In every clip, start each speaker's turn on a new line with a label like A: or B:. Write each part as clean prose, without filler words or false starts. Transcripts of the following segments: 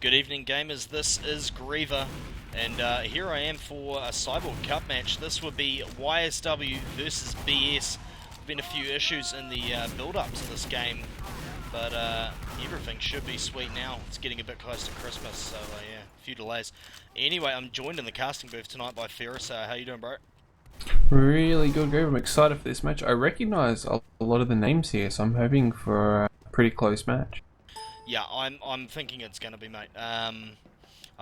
A: Good evening, gamers. This is Greaver, and here I am for a Cyborg Cup match. This would be YSW versus BS. Been a few issues in the build-up to this game, but everything should be sweet now. It's getting a bit close to Christmas, so yeah, a few delays. Anyway, I'm joined in the casting booth tonight by Ferris. How you doing, bro?
B: Really good, Greg. I'm excited for this match. I recognise a lot of the names here, so I'm hoping for a pretty close match.
A: Yeah, I'm thinking it's going to be, mate. I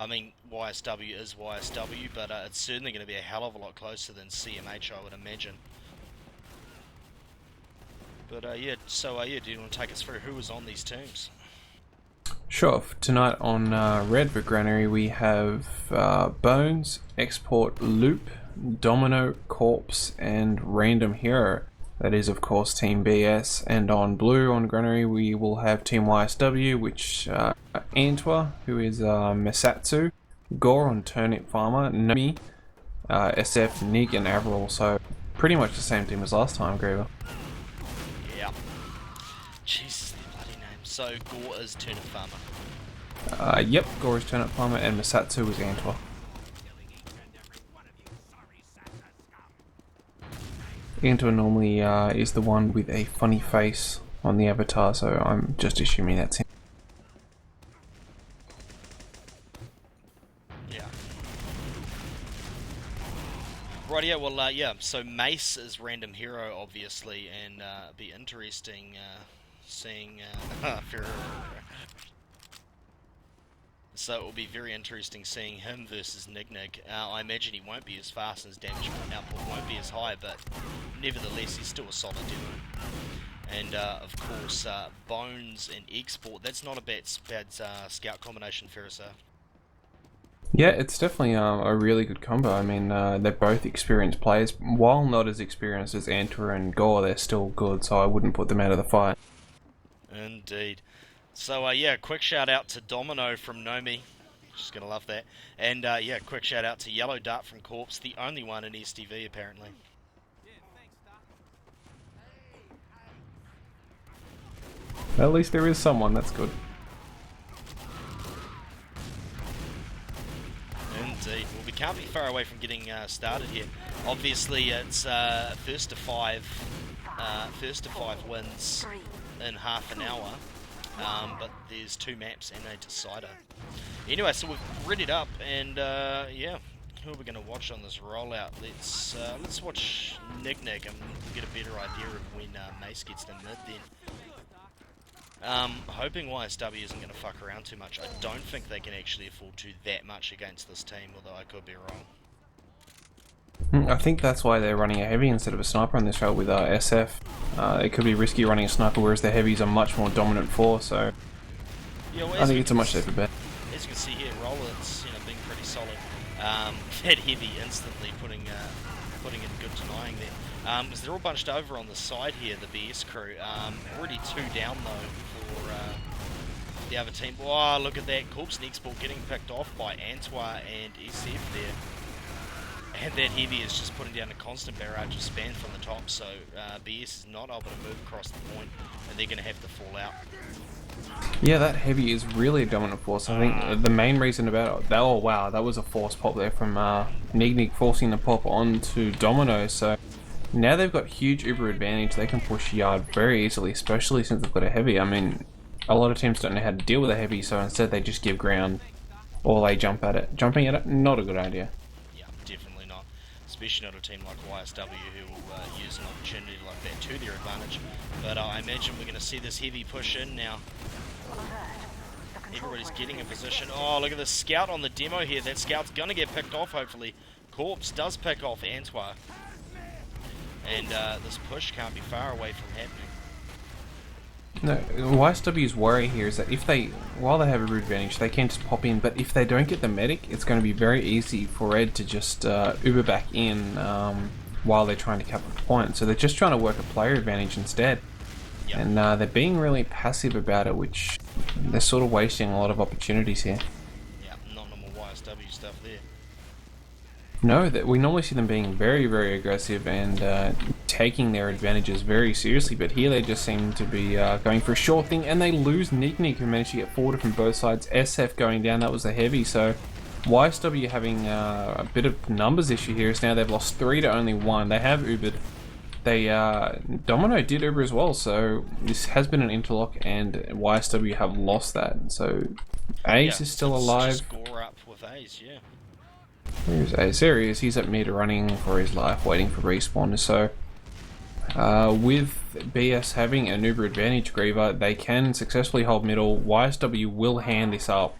A: mean, YSW is YSW, but it's certainly going to be a hell of a lot closer than CMH, I would imagine. But yeah, so yeah, do you want to take us through who was on these teams?
B: Sure. Tonight on Red for GreaverTV we have Bonez, Export Loop, Domino, Korpz, and Random Hero. That is, of course, Team BS. And on Blue on GreaverTV we will have Team YSW, which Antwa, who is Masatsu, goRe on Turnip Farmer, nomey, SF, Nig, and Avril. So pretty much the same team as last time, Graver.
A: Yeah. Jesus, their bloody name. So goRe is Turnip Farmer.
B: Yep, goRe is Turnip Farmer, and Masatsu is Antwa. Antwa normally is the one with a funny face on the avatar, so I'm just assuming that's him.
A: Yeah. Right, yeah, well, yeah, so Mace is Random Hero, obviously, and be interesting seeing So it will be very interesting seeing him versus nignig. I imagine he won't be as fast and his damage output won't be as high, but nevertheless he's still a solid demo. And of course, Bonez and Export, that's not a bad scout combination, Ferris.
B: Yeah, it's definitely a really good combo. I mean, they're both experienced players. While not as experienced as Antwa and goRe, they're still good, so I wouldn't put them out of the fight.
A: Indeed. So yeah, quick shout out to Domino from nomey. Just gonna love that. And yeah, quick shout out to Yellow Dart from korpz, the only one in STV apparently.
B: At least there is someone, that's good.
A: Indeed. Well, we can't be far away from getting started here. Obviously, it's first to five wins in half an hour. But there's two maps and a decider. Anyway, so we've readied up, and yeah, who are we going to watch on this rollout? Let's watch nignig and get a better idea of when Mace gets to mid then. Hoping YSW isn't going to fuck around too much. I don't think they can actually afford to that much against this team, although I could be wrong.
B: I think that's why they're running a heavy instead of a sniper on this route with SF. It could be risky running a sniper, whereas the heavies are much more dominant force, so
A: yeah, well,
B: I think it's a much safer bet.
A: As you can see here, Roller's being pretty solid. That heavy instantly putting in good denying there. Because they're all bunched over on the side here, the BS crew. Already two down though for the other team. Oh, look at that, korpz and Export getting picked off by Antwa and SF there. And that heavy is just putting down a constant barrage of spam from the top, so BS is not able to move across the point, and they're going to have to fall out.
B: Yeah, that heavy is really a dominant force. I think the main reason about it, oh wow, that was a force pop there from nignig forcing the pop onto Domino, so now they've got huge uber advantage. They can push yard very easily, especially since they've got a heavy. I mean, a lot of teams don't know how to deal with a heavy, so instead they just give ground, or they jump at it. Jumping at it, not a good idea.
A: Especially not a team like YSW who will use an opportunity like that to their advantage. But I imagine we're going to see this heavy push in now. Everybody's getting in position. Oh, look at the scout on the demo here. That scout's going to get picked off, hopefully. Korpz does pick off Antwa. And this push can't be far away from happening.
B: No, YSW's worry here is that while they have a root advantage, they can just pop in, but if they don't get the medic, it's going to be very easy for Red to just uber back in while they're trying to cap the point. So they're just trying to work a player advantage instead. Yep. And they're being really passive about it, which they're sort of wasting a lot of opportunities here.
A: Yeah, not normal YSW stuff there.
B: No, that we normally see them being very, very aggressive and taking their advantages very seriously, but here they just seem to be going for a short thing, and they lose nignig, who managed to get forward from both sides. SF going down, that was a heavy, so YSW having a bit of numbers issue here, is now they've lost 3 to only 1. They have Ubered. They, Domino did Uber as well, so this has been an interlock, and YSW have lost that, so Ace is still alive.
A: Just GreaverTV up with Ace, yeah.
B: Here's Ace. There he is. He's at mid running for his life, waiting for respawn. So, with BS having an Uber advantage, Griever, they can successfully hold middle. YSW will hand this up.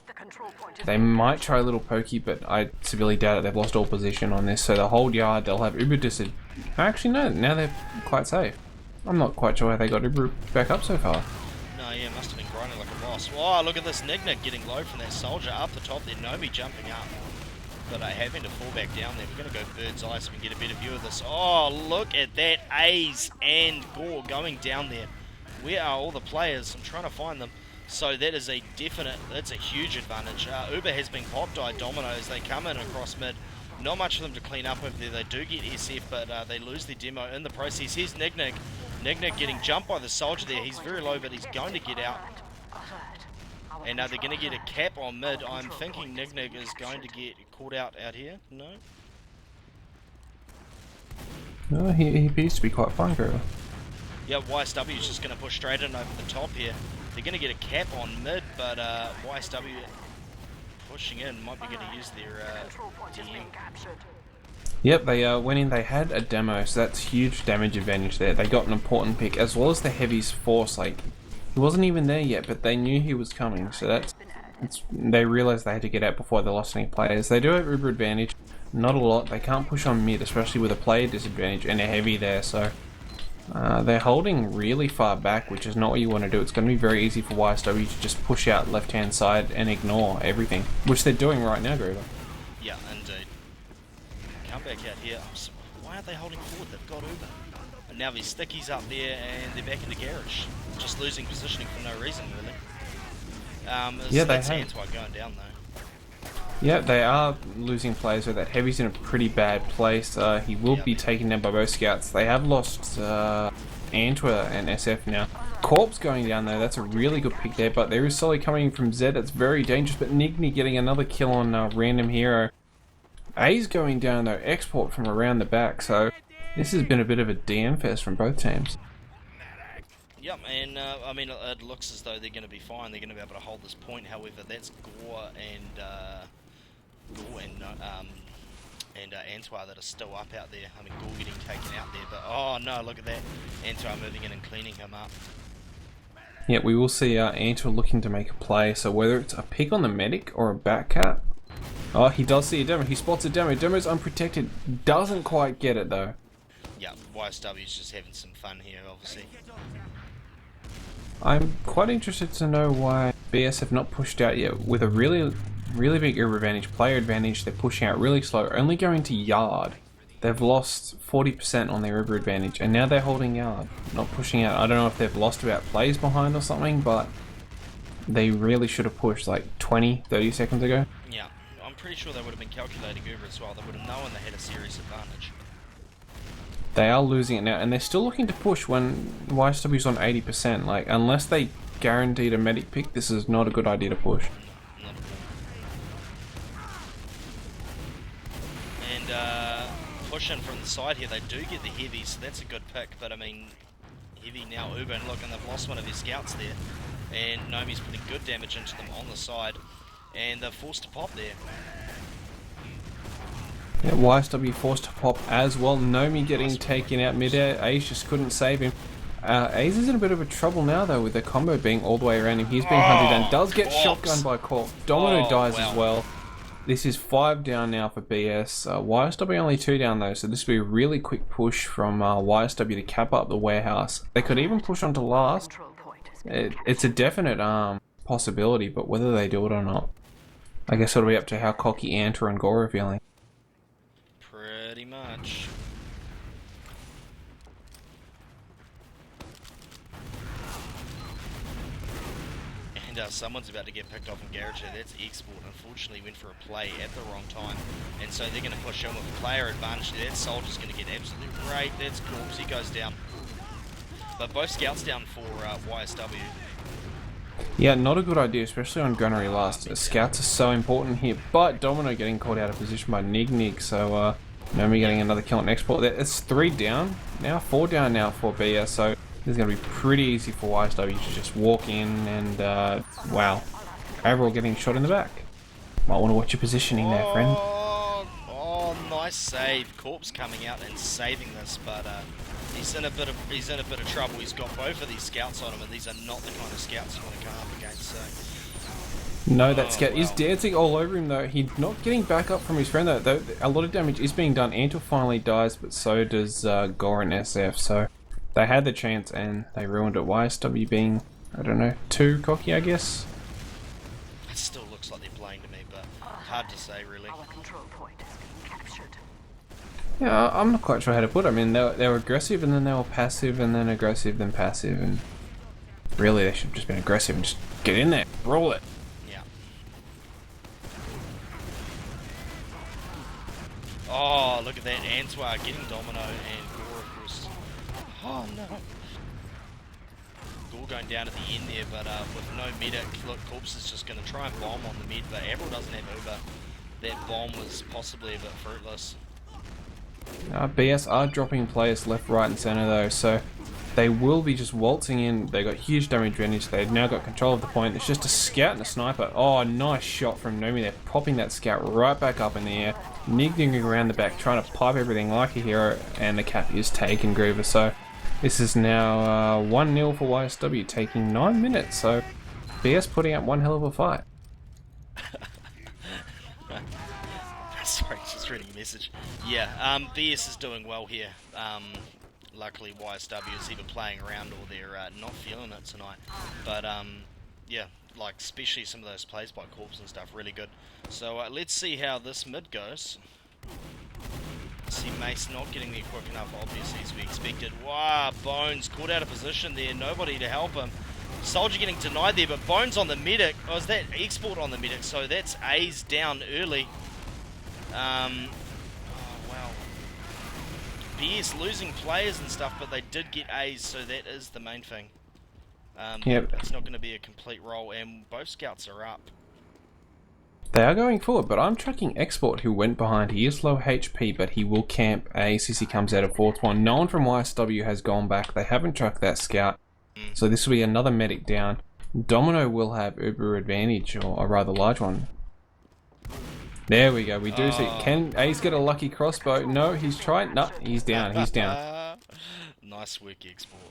B: They might try a little pokey, but I severely doubt it. They've lost all position on this, so they'll hold yard. They'll have Uber disadvantage. Actually, no. Now they're quite safe. I'm not quite sure how they got Uber back up so far.
A: No, yeah, must have been grinding like a boss. Oh, look at this nignig getting low from that soldier up the top there. Nomey jumping up. But having to fall back down there. We're going to go bird's eye so we can get a better view of this. Oh, look at that. A's and goRe going down there. Where are all the players? I'm trying to find them. So that is a definite, that's a huge advantage. Uber has been popped by Domino as they come in across mid. Not much for them to clean up over there. They do get SF, but they lose their demo in the process. Here's nignig. Nignig getting jumped by the soldier there. He's very low, but he's going to get out. And they're going to get a cap on mid. I'm thinking nignig is going to get caught out here. No?
B: No, he appears to be quite fine, Griever.
A: Yeah, YSW is just going to push straight in over the top here. They're going to get a cap on mid, but YSW pushing in might be going to use their DM.
B: Yep, they went in, they had a demo, so that's huge damage advantage there. They got an important pick, as well as the heavy's force. Like, he wasn't even there yet, but they knew he was coming, so they realized they had to get out before they lost any players. They do have Uber advantage, not a lot. They can't push on mid, especially with a player disadvantage, and a heavy there, so they're holding really far back, which is not what you want to do. It's going to be very easy for YSW to just push out left-hand side and ignore everything, which they're doing right now, Griever.
A: Yeah, indeed. Come back out here. Why aren't they holding forward? They've got Uber. And now these stickies up there, and they're back in the garage. Just losing positioning for no reason, really.
B: Yeah, they have.
A: Antwa going down, though.
B: Yeah, they are losing players, so that heavy's in a pretty bad place. He will be taken down by both scouts. They have lost antwa and SF now. Korpz going down though, that's a really good pick there, but there is Solly coming from Z, that's very dangerous, but nignig getting another kill on random hero. A's going down though, export from around the back, so this has been a bit of a DM fest from both teams.
A: Yep, and I mean, it looks as though they're going to be fine. They're going to be able to hold this point. However, that's goRe and antwa that are still up out there. I mean, goRe getting taken out there, but oh no, look at that. Antwa moving in and cleaning him up.
B: Yeah, we will see antwa looking to make a play, so whether it's a pick on the medic or a back cat. Oh, he does see a demo. He spots a demo. Demo's unprotected. Doesn't quite get it though.
A: Yeah, YSW's just having some fun here, obviously.
B: I'm quite interested to know why BS have not pushed out yet. With a really big Uber advantage, player advantage, they're pushing out really slow, only going to yard. They've lost 40% on their Uber advantage, and now they're holding yard, not pushing out. I don't know if they've lost about plays behind or something, but they really should have pushed like 20-30 seconds ago.
A: Yeah, I'm pretty sure they would have been calculating Uber as well. They would have known they had a serious advantage.
B: They are losing it now, and they're still looking to push when YSW's on 80%. Like, unless they guaranteed a medic pick, this is not a good idea to push.
A: Not at all. And pushing from the side here, they do get the heavy, so that's a good pick. But I mean, heavy now Uber, and look, and they've lost one of their scouts there. And Nomey's putting good damage into them on the side, and they're forced to pop there.
B: Yeah, YSW forced to pop as well. Nomey getting taken out midair. Ace just couldn't save him. Ace is in a bit of a trouble now though, with the combo being all the way around him. He's being hunted down. Does get shotgunned by korpz. Domino dies as well. This is 5 down now for BS. YSW only 2 down though, so this will be a really quick push from YSW to cap up the warehouse. They could even push on to last. It's a definite possibility, but whether they do it or not, I guess it'll be up to how cocky antwa and goRe are feeling.
A: Pretty much. And and someone's about to get picked off in garage here. That's Export. Unfortunately, went for a play at the wrong time, and so they're going to push in with a player advantage. That Soldier's going to get absolutely raped. That's korpz. He goes down. But both scouts down for YSW.
B: Yeah, not a good idea, especially on gunnery last. Scouts are so important here, but Domino getting caught out of position by Nignig, so nomey getting another kill on export. It's 3 down now, 4 down now for BS, so this is going to be pretty easy for YSW to just walk in and, wow. Avril getting shot in the back. Might want to watch your positioning there, friend.
A: Oh, nice save. korpz coming out and saving this, but he's in a bit of trouble. He's got both of these scouts on him, and these are not the kind of scouts you want to come up against. So
B: no, that scout is dancing all over him though. He's not getting back up from his friend though. A lot of damage is being done. Antwa finally dies, but so does goRe and SF. So they had the chance and they ruined it. YSW being, I don't know, too cocky, I guess.
A: It still looks like they're playing to me, but hard to say really.
C: Our control point is being captured.
B: Yeah, I'm not quite sure how to put it. I mean, they were aggressive and then they were passive and then aggressive then passive, and really they should have just been aggressive and just get in there, roll it.
A: Yeah. Oh, look at that. Antwa getting domino and goRe, of course. Oh no. goRe going down at the end there, but with no medic, look, korpz is just going to try and bomb on the mid, but avril doesn't have Uber. That bomb was possibly a bit fruitless.
B: BS are dropping players left, right and center though, so they will be just waltzing in. They got huge damage advantage. They've now got control of the point. It's just a scout and a sniper. Oh, nice shot from nomey there, popping that scout right back up in the air, nigning around the back, trying to pipe everything like a hero, and the cap is taken, Greaver. So this is now 1-0 for YSW, taking 9 minutes, so BS putting up one hell of a fight.
A: Sorry, just reading a message. Yeah, BS is doing well here. Luckily, YSW is either playing around or they're not feeling it tonight. But, yeah, like, especially some of those plays by korpz and stuff, really good. So, let's see how this mid goes. See Mace not getting there quick enough, obviously, as we expected. Wow, bonez caught out of position there, nobody to help him. Soldier getting denied there, but bonez on the medic. Oh, is that export on the medic? So that's A's down early. Oh, wow. BS losing players and stuff, but they did get A's, so that is the main thing.
B: Yep.
A: It's not going to be a complete roll, and both scouts are up.
B: They are going forward, but I'm tracking Export, who went behind. He is low HP, but he will camp A since he comes out of 4th-1. No one from YSW has gone back. They haven't tracked that scout. So this will be another medic down. Domino will have Uber advantage, or a rather large one. There we go. We do see. Can A's get a lucky crossbow? No, he's trying. No, he's down. He's down.
A: Nice work, Export.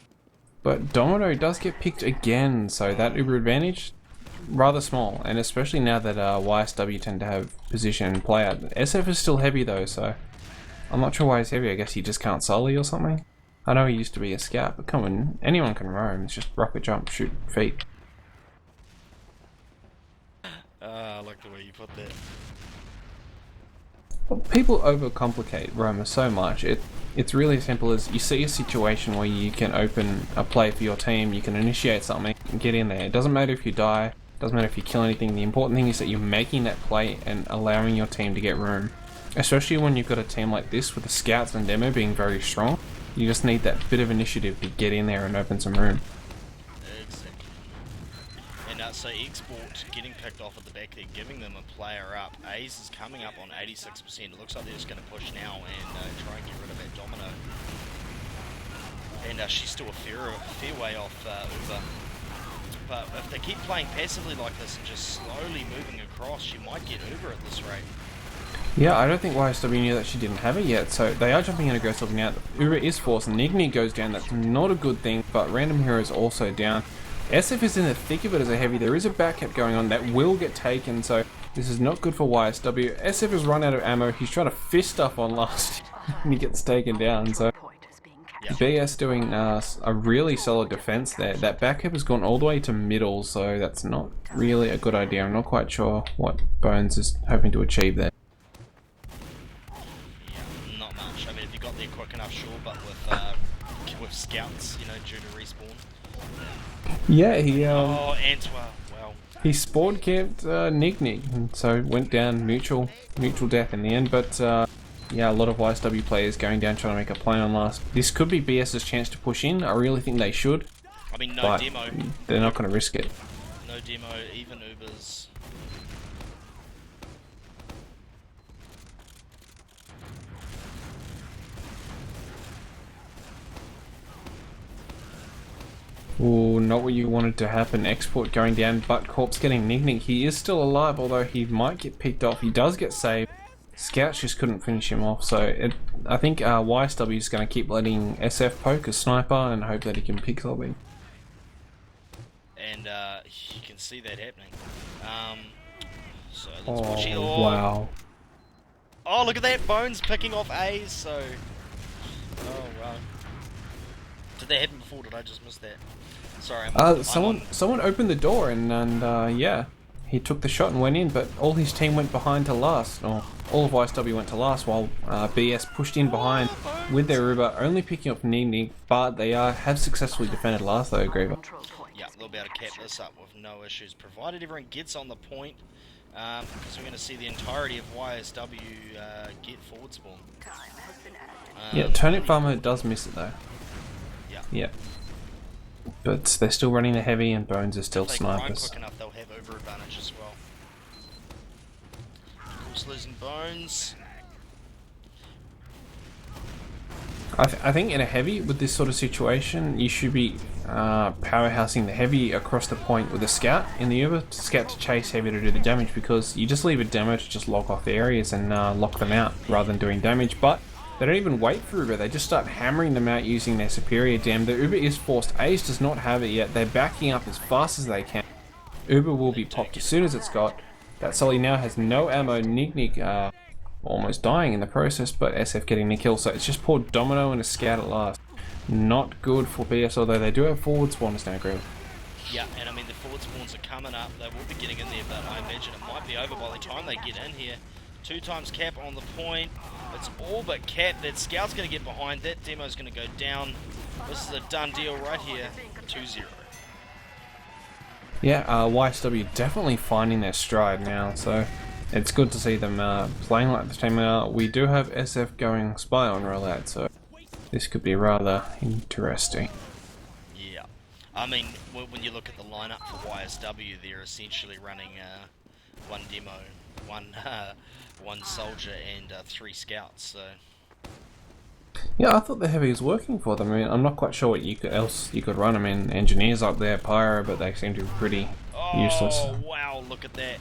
B: But Domino does get picked again, so that Uber advantage, rather small. And especially now that YSW tend to have position and play out. SF is still heavy though, so I'm not sure why he's heavy. I guess he just can't sully or something. I know he used to be a scout, but come on, anyone can roam. It's just rocket jump, shoot, feet.
A: I like the way you put that.
B: Well, people overcomplicate Roma so much. It's really as simple as you see a situation where you can open a play for your team, you can initiate something, and get in there. It doesn't matter if you die, it doesn't matter if you kill anything. The important thing is that you're making that play and allowing your team to get room. Especially when you've got a team like this with the scouts and demo being very strong. You just need that bit of initiative to get in there and open some room.
A: Exactly. And so Export getting picked off at the back there, giving them a player up. A's is coming up on 86%. It looks like they're just going to push now and try and get rid of that domino. And she's still a fair way off Uber. But if they keep playing passively like this and just slowly moving across, she might get Uber at this rate.
B: Yeah, I don't think YSW knew that she didn't have it yet, so they are jumping in aggressively now. Uber is forced, and nignig goes down. That's not a good thing, but random hero is also down. SF is in the thick of it as a heavy. There is a back cap going on that will get taken, so this is not good for YSW. SF has run out of ammo. He's trying to fist stuff on last, and he gets taken down, so BS doing a really solid defense there. That back cap has gone all the way to middle, so that's not really a good idea. I'm not quite sure what bonez is hoping to achieve there.
A: Got there quick enough, sure, but with scouts, you know, due to respawn.
B: Yeah, he
A: Oh, antwa. Well,
B: he spawn camped Nignig, and so went down mutual death in the end. But yeah, a lot of YSW players going down trying to make a play on last. This could be BS's chance to push in. I really think they should.
A: I mean, no
B: but
A: demo.
B: They're not going to risk it.
A: No demo, even Ubers.
B: Ooh, not what you wanted to happen. Export going down, but korpz getting nignig. He is still alive, although he might get picked off. He does get saved. Scouts just couldn't finish him off, so I think YSW is going to keep letting SF poke as sniper and hope that he can pick something.
A: And you can see that happening. So let's watch it.
B: Oh, wow.
A: Oh, look at that! Bonez picking off A's, so... Oh, wow. Did that happen before? Did I just miss that? Sorry,
B: someone opened the door and yeah, he took the shot and went in, but all his team went behind to last. Or all of YSW went to last while BS pushed in behind with their Uber, only picking up nignig, but they have successfully defended last though, Griever.
A: Yeah, they'll be able to cap this up with no issues, provided everyone gets on the point. Because we're going to see the entirety of YSW get forward spawn.
B: Yeah, Turnip Farmer does miss it though.
A: Yeah.
B: Yeah. But they're still running the heavy and Bonez are still
A: If they grind
B: snipers.
A: quick enough, they'll have over advantage as well. Of course, losing Bonez.
B: I think in a heavy, with this sort of situation, you should be powerhousing the heavy across the point with a scout in the Uber, scout to chase heavy to do the damage, because you just leave a demo to just lock off the areas and lock them out rather than doing damage. But they don't even wait for Uber, they just start hammering them out using their superior dam. The Uber is forced. Ace does not have it yet. They're backing up as fast as they can. Uber will be popped as soon as it's got. That Sully now has no ammo. Nignig almost dying in the process, but SF getting the kill. So it's just poor Domino and a scout at last. Not good for BS, although they do have forward spawners now, Greg.
A: Yeah, and I mean the forward spawns are coming up. They will be getting in there, but I imagine it might be over by the time they get in here. 2 times cap on the point. It's all but cap. That scout's going to get behind. That demo's going to go down. This is a done deal right here. 2-0.
B: Yeah, YSW definitely finding their stride now, so it's good to see them playing like the team are. We do have SF going spy on rollout, so this could be rather interesting.
A: Yeah. I mean, when you look at the lineup for YSW, they're essentially running one demo, one soldier, and 3 scouts. So
B: yeah, I thought the heavy was working for them. I mean, I'm not quite sure what else you could run. I mean, engineers up there, pyro, but they seem to be pretty useless.
A: Oh wow! Look at that.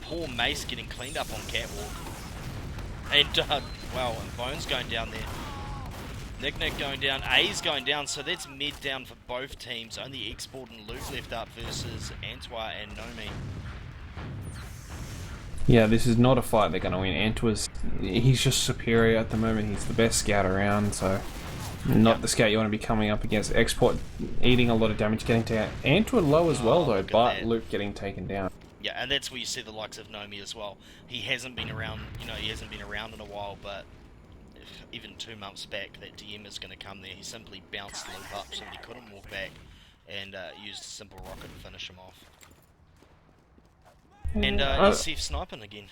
A: Poor Mace getting cleaned up on catwalk. And wow, and Bonez going down there. Nignig going down, A's going down, so that's mid down for both teams. Only Export and Luke left up versus Antwa and nomey.
B: Yeah, this is not a fight they're going to win. Antwa's, he's just superior at the moment. He's the best scout around, so not the scout you want to be coming up against. Export eating a lot of damage, getting taken. Antwa low as well though, but Luke getting taken down.
A: Yeah, and that's where you see the likes of nomey as well. He hasn't been around, he hasn't been around in a while, but even 2 months back, that DM is going to come there. He simply bounced Luke up so he couldn't walk back, and used a simple rocket to finish him off. And SF sniping again.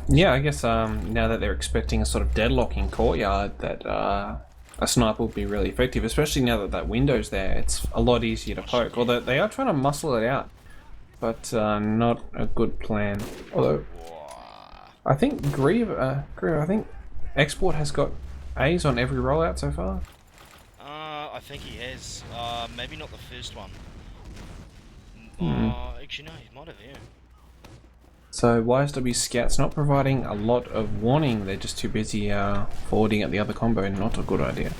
B: Yeah, I guess now that they're expecting a sort of deadlock in courtyard, that a sniper would be really effective, especially now that that window's there. It's a lot easier to poke, although they are trying to muscle it out, but not a good plan. Although I think Greaver, I think Export has got A's on every rollout so far.
A: I think he has. Maybe not the first one. Actually, no, he might have, yeah.
B: So YSW Scouts not providing a lot of warning. They're just too busy forwarding at the other combo. Not a good idea.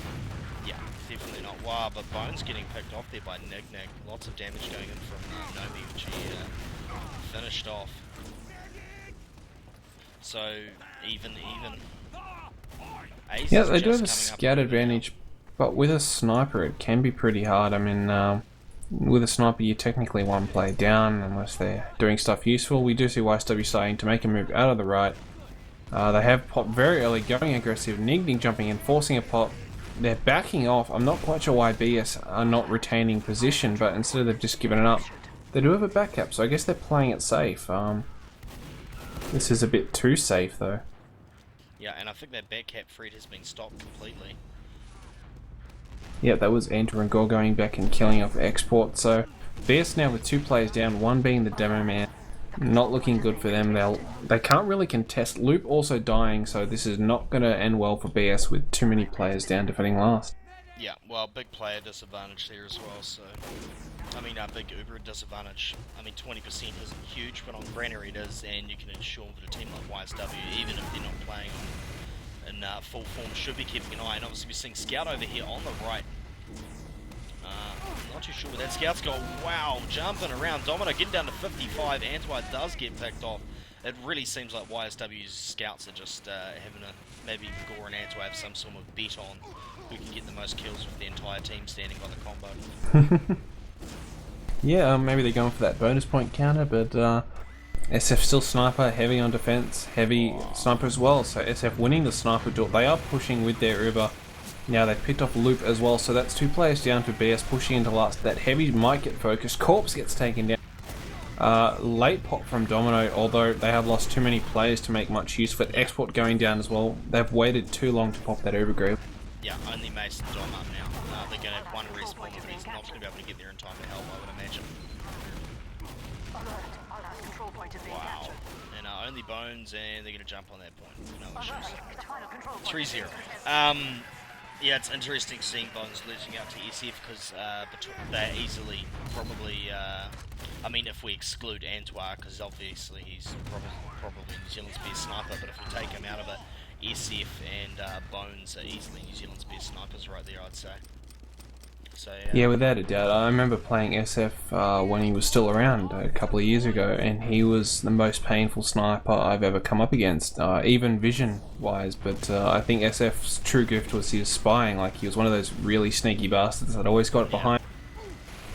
A: Yeah, definitely not. Wow, but Bonez getting picked off there by Nignig. Lots of damage going in from nomey, which he finished off. So, even. Ace
B: yeah, they do have a scout advantage, but with a sniper it can be pretty hard. I mean, with a sniper you're technically one play down unless they're doing stuff useful. We do see YSW starting to make a move out of the right. They have popped very early, going aggressive. Nignig jumping in, forcing a pop. They're backing off. I'm not quite sure why BS are not retaining position, but instead they've just given it up. They do have a back cap, so I guess they're playing it safe. This is a bit too safe, though.
A: Yeah, and I think that back cap threat has been stopped completely.
B: Yeah, that was antwa and goRe going back and killing off export. So BS now with 2 players down, one being the demo man. Not looking good for them. They can't really contest. Loop also dying, so this is not going to end well for BS with too many players down defending last.
A: Yeah, well, big player disadvantage there as well, so... I mean, a big Uber disadvantage. I mean, 20% isn't huge, but on Granary it is, and you can ensure that a team like YSW, even if they're not playing in full form, should be keeping an eye. And obviously we're seeing Scout over here on the right. Not too sure where that Scout's going. Wow, jumping around. Domino getting down to 55. Antwa does get picked off. It really seems like YSW's Scouts are just having a... Maybe goRe and Antwa have some sort of bet on who can get the most kills with the entire team standing by the combo.
B: Yeah, maybe they're going for that bonus point counter, but SF still sniper, heavy on defense, heavy sniper as well. So SF winning the sniper duel. They are pushing with their Uber. Now they've picked off Loop as well, so that's 2 players down for BS pushing into last. That heavy might get focused. Korpz gets taken down. Late pop from Domino, although they have lost too many players to make much use of it. Export going down as well. They've waited too long to pop that Uber Grave.
A: Yeah, only Mace and Dom up now. They're going to have one respawn, but he's not going to be able to get there in time to help, I would imagine. Wow. And only Bonez, and they're going to jump on that point. No issues. 3-0. Yeah, it's interesting seeing Bonez losing out to SF because they're easily probably... I mean, if we exclude Antwa, because obviously he's probably New Zealand's best sniper, but if we take him out of it, SF and Bonez are easily New Zealand's best snipers right there, I'd say. So,
B: yeah, without a doubt. I remember playing SF when he was still around a couple of years ago, and he was the most painful sniper I've ever come up against, even vision-wise. But I think SF's true gift was his spying. Like, he was one of those really sneaky bastards that always got behind.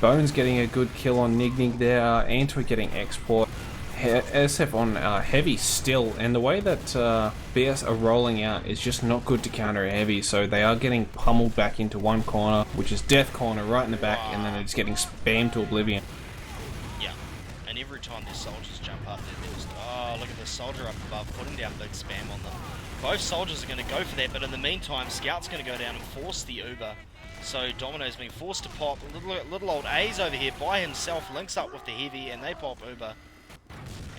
B: Bonez getting a good kill on nignig there, antwa getting export. SF on heavy still, and the way that BS are rolling out is just not good to counter a heavy, so they are getting pummeled back into one corner, which is death corner right in the back, and then they're just getting spammed to oblivion.
A: Yeah, and every time their soldiers jump up, they're just, oh, look at the soldier up above, putting down big spam on them. Both soldiers are going to go for that, but in the meantime, Scout's going to go down and force the Uber. So Domino's being forced to pop. Little old A's over here by himself, links up with the heavy, and they pop Uber.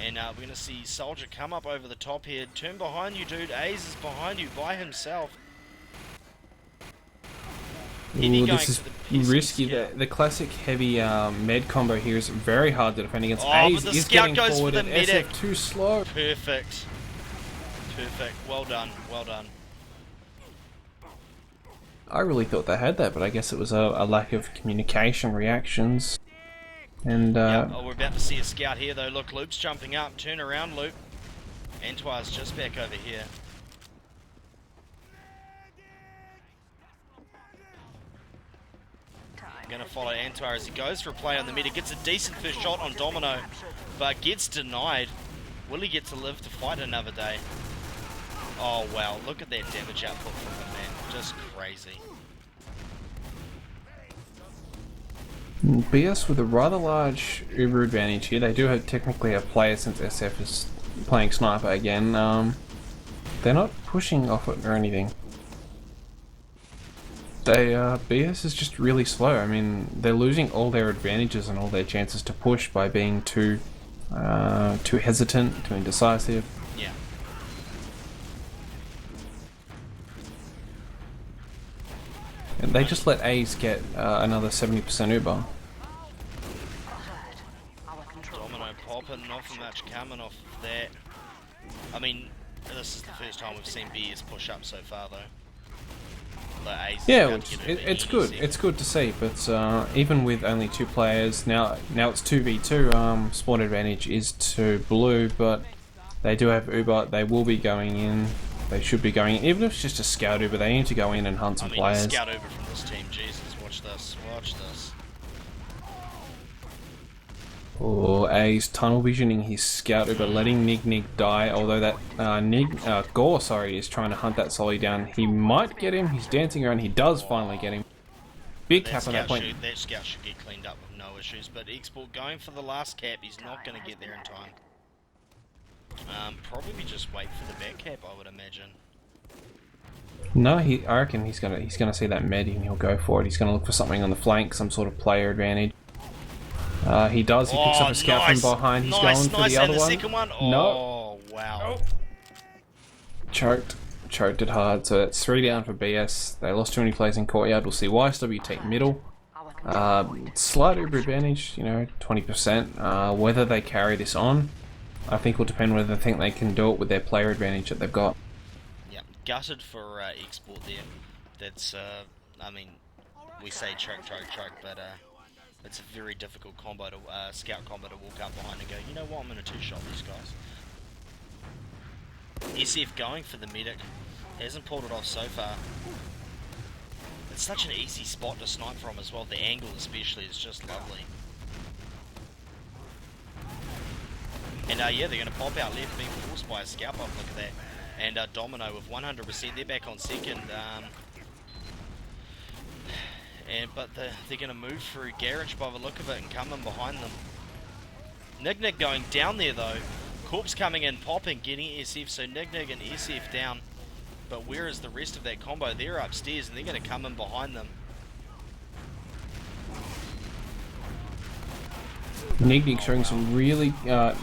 A: And we're going to see Soldier come up over the top here. Turn behind you, dude. A's is behind you by himself.
B: Ooh, this is risky. The classic heavy med combo here is very hard to defend against. A's
A: but the
B: is
A: Scout
B: getting
A: goes
B: forward
A: for the
B: and
A: medic.
B: SF too slow.
A: Perfect. Perfect. Well done. Well done.
B: I really thought they had that, but I guess it was a lack of communication reactions. And
A: oh, we're about to see a Scout here though. Look, Loop's jumping up. Turn around, Loop. Antwa's just back over here. Gonna follow Antwa as he goes for a play on the mid. Gets a decent first shot on Domino, but gets denied. Will he get to live to fight another day? Oh wow, look at that damage output from him, man. Just crazy.
B: BS with a rather large Uber advantage here. They do have technically a player since SF is playing sniper again. They're not pushing off it or anything. BS is just really slow. I mean, they're losing all their advantages and all their chances to push by being too hesitant, too indecisive.
A: Yeah.
B: And they just let A's get another 70% Uber.
A: Domino popping, not much coming off that. I mean, this is the first time we've seen BS push up so far, though.
B: Yeah, it's good. It's good to see, but even with only 2 players, now it's 2v2, spawn advantage is to blue, but they do have Uber. They will be going in. They should be going in. Even if it's just a scout Uber, they need to go in and hunt some players.
A: Scout Uber from this team, Jesus, watch this, watch this.
B: Oh, A's tunnel visioning his scout Uber, letting nignig die, although that goRe, sorry, is trying to hunt that Solly down. He might get him, he's dancing around, he does finally get him. Big cap on that point.
A: That scout should get cleaned up with no issues, but Export going for the last cap, he's not going to get there in time. Probably just wait for the back cap, I would imagine.
B: No, I reckon he's gonna see that med and he'll go for it. He's gonna look for something on the flank, some sort of player advantage. He does. He picks up a scout from behind. He's going for the other
A: and the
B: one.
A: second one. Oh,
B: No.
A: wow.
B: Choked it hard. So that's 3 down for BS. They lost too many plays in courtyard. We'll see YSW take middle. Slight Uber advantage, 20%. Whether they carry this on, I think will depend whether they think they can do it with their player advantage that they've got.
A: Yeah, gutted for Export there. That's, I mean, we say choke, but it's a very difficult combo to scout combo to walk up behind and go, you know what, I'm going to two-shot these guys. SF going for the medic. Hasn't pulled it off so far. It's such an easy spot to snipe from as well. The angle especially is just lovely. And yeah, they're going to pop out left, being forced by a scout buff, look at that. And Domino with 100%, they're back on second. But they're going to move through Garage by the look of it and come in behind them. Nignig going down there though. Korpz coming in, popping, getting SF, so Nignig and SF down. But where is the rest of that combo? They're upstairs and they're going to come in behind them.
B: Nignig showing some really,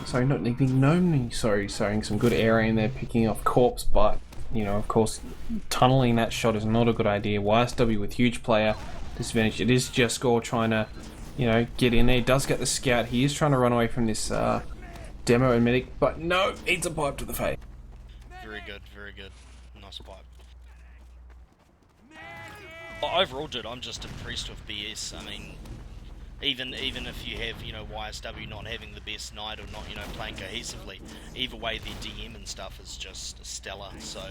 B: sorry, not Nignig, nomey, sorry, showing some good area in there, picking off Korpz, but, of course, tunneling that shot is not a good idea. YSW with huge player disadvantage. It is just goRe trying to, get in there. He does get the scout. He is trying to run away from this demo and medic, but no, it's a pipe to the face.
A: Very good, very good. Nice pipe. But overall, dude, I'm just impressed with BS. I mean, even if you have, YSW not having the best night or not, playing cohesively, either way, their DM and stuff is just stellar. So,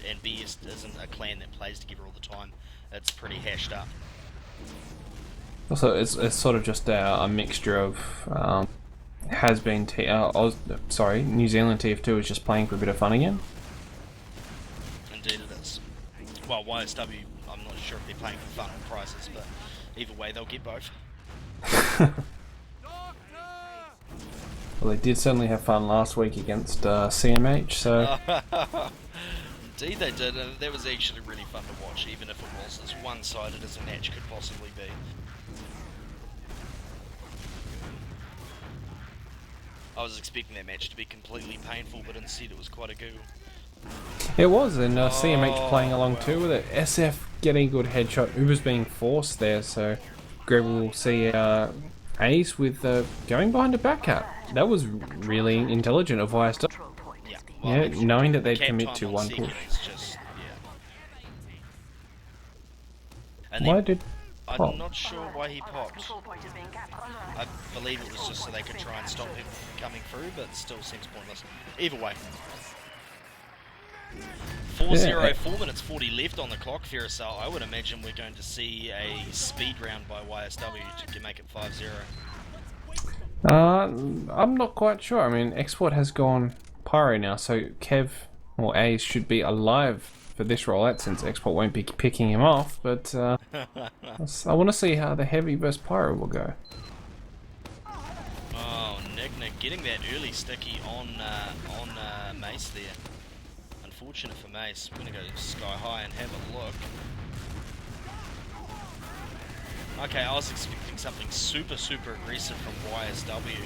A: and BS isn't a clan that plays together all the time. It's pretty hashed up.
B: Also, it's sort of just a mixture of New Zealand TF2 is just playing for a bit of fun again.
A: Indeed it is. Well, YSW, I'm not sure if they're playing for fun or prizes, but either way, they'll get both.
B: Well, they did certainly have fun last week against CMH, so...
A: Indeed they did, and that was actually really fun to watch, even if it was as one-sided as a match could possibly be. I was expecting that match to be completely painful, but instead it was quite a giggle.
B: It was, and CMH playing along too with it. SF getting a good headshot. Uber's being forced there, so Greaver will see Ace with going behind a back cap. That was really intelligent of YSW.
A: Yeah, well,
B: knowing that they'd commit to one push.
A: Just,
B: Why did pop?
A: I'm not sure why he popped. I believe it was just so they could try and stop him coming through, but it still seems pointless. Either way. 4-0, 4 minutes 40 left on the clock, Ferrisal. I would imagine we're going to see a speed round by YSW to make it 5-0.
B: I'm not quite sure. I mean, Export has gone pyro now, so Kev or Ace should be alive for this rollout since Export won't be picking him off, but I want to see how the heavy versus pyro will go.
A: Oh, Nignig getting that early sticky on Mace there. Unfortunate for Mace. We're going to go sky high and have a look. Okay, I was expecting something super aggressive from YSW.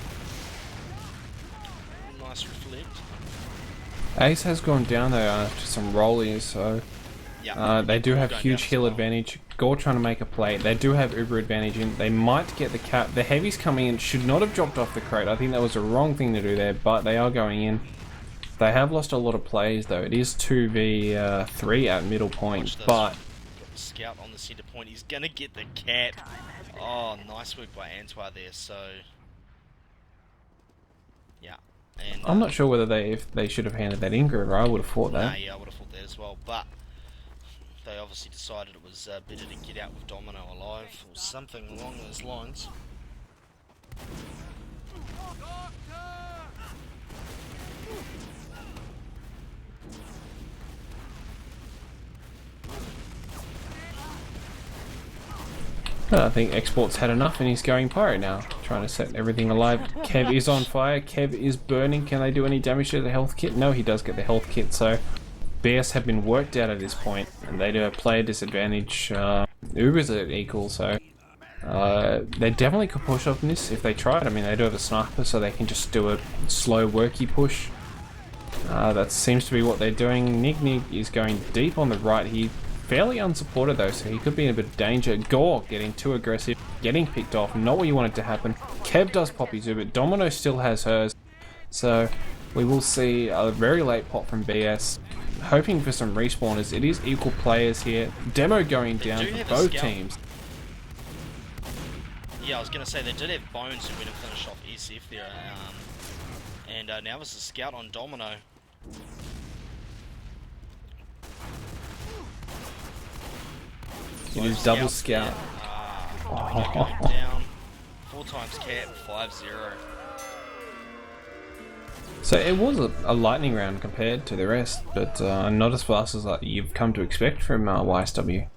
A: Nice reflect.
B: Ace has gone down there to some rollies, so
A: yeah,
B: they do have huge heal advantage. goRe trying to make a play. They do have Uber advantage in. They might get the cap. The heavies coming in should not have dropped off the crate. I think that was a wrong thing to do there, but they are going in. They have lost a lot of plays though. It is 2v3 at middle point, but...
A: Got the scout on the centre point. He's going to get the cap. Oh, nice work by Antwa there, so... Yeah. And,
B: I'm not sure whether if they should have handed that in, GreaverTV. I would have thought that.
A: Nah, yeah, I would have thought that as well, but... They obviously decided it was better to get out with Domino alive, or something along those lines.
B: I think Export's had enough and he's going Pyro now, trying to set everything alive. Kev is on fire, Kev is burning. Can they do any damage to the health kit? No, he does get the health kit, so BS have been worked out at this point, and they do have player disadvantage. Uber's at equal, so they definitely could push up in this if they tried. I mean, they do have a sniper, so they can just do a slow worky push. That seems to be what they're doing. Nignig is going deep on the right. He fairly unsupported though, so he could be in a bit of danger. goRe getting too aggressive, getting picked off, not what you wanted to happen. Kev does pop his Uber, Domino still has hers, so we will see a very late pop from BS. Hoping for some respawners. It is equal players here. Demo going down for both teams.
A: Yeah, I was going to say they did have Bones who went and finished off SF there, and now it's a scout on Domino.
B: It is double scout.
A: Domino going down. 4 times cap, 5-0.
B: So it was a lightning round compared to the rest, but not as fast as you've come to expect from YSW.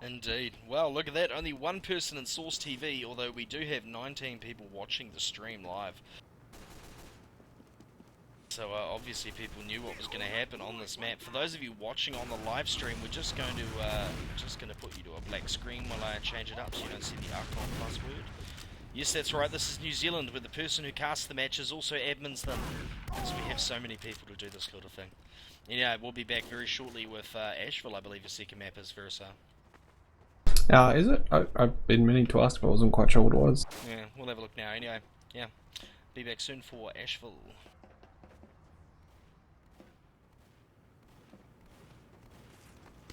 A: Indeed. Well, look at that. Only one person in Source TV, although we do have 19 people watching the stream live. So obviously people knew what was going to happen on this map. For those of you watching on the live stream, we're just going to put you to a black screen while I change it up so you don't see the Archon plus word. Yes, that's right, this is New Zealand, where the person who casts the matches also admins them, because we have so many people to do this sort of thing. Yeah, we'll be back very shortly with Asheville, I believe your second map is, Versa.
B: Is it? I've been meaning to ask, but I wasn't quite sure what it was.
A: Yeah, we'll have a look now anyway. Yeah, be back soon for Asheville.